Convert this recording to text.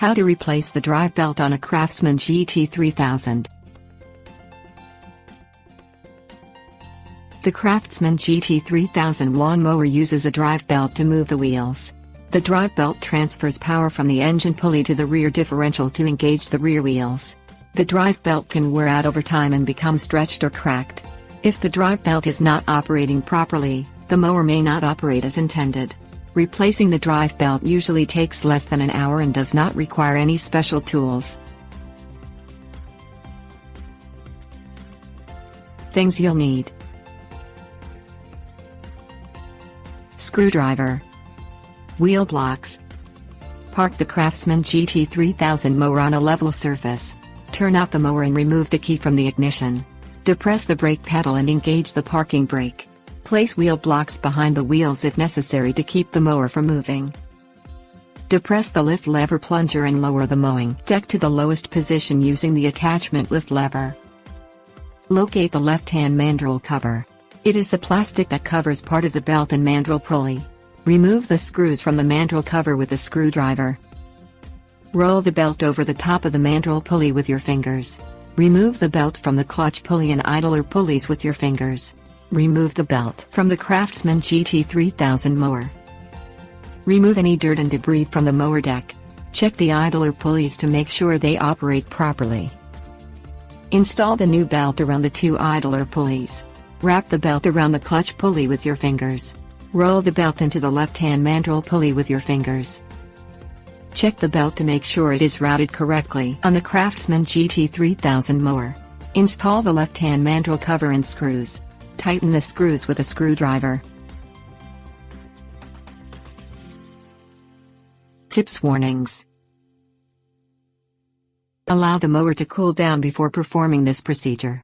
How to replace the drive belt on a Craftsman GT3000. The Craftsman GT3000 lawnmower uses a drive belt to move the wheels. The drive belt transfers power from the engine pulley to the rear differential to engage the rear wheels. The drive belt can wear out over time and become stretched or cracked. If the drive belt is not operating properly, the mower may not operate as intended. Replacing the drive belt usually takes less than an hour and does not require any special tools. Things you'll need: screwdriver, wheel blocks. Park the Craftsman GT3000 mower on a level surface. Turn off the mower and remove the key from the ignition. Depress the brake pedal and engage the parking brake. Place wheel blocks behind the wheels if necessary to keep the mower from moving. Depress the lift lever plunger and lower the mowing deck to the lowest position using the attachment lift lever. Locate the left-hand mandrel cover. It is the plastic that covers part of the belt and mandrel pulley. Remove the screws from the mandrel cover with a screwdriver. Roll the belt over the top of the mandrel pulley with your fingers. Remove the belt from the clutch pulley and idler pulleys with your fingers. Remove the belt from the Craftsman GT3000 mower. Remove any dirt and debris from the mower deck. Check the idler pulleys to make sure they operate properly. Install the new belt around the two idler pulleys. Wrap the belt around the clutch pulley with your fingers. Roll the belt into the left-hand mandrel pulley with your fingers. Check the belt to make sure it is routed correctly on the Craftsman GT3000 mower. Install the left-hand mandrel cover and screws. Tighten the screws with a screwdriver. Tips: warnings. Allow the mower to cool down before performing this procedure.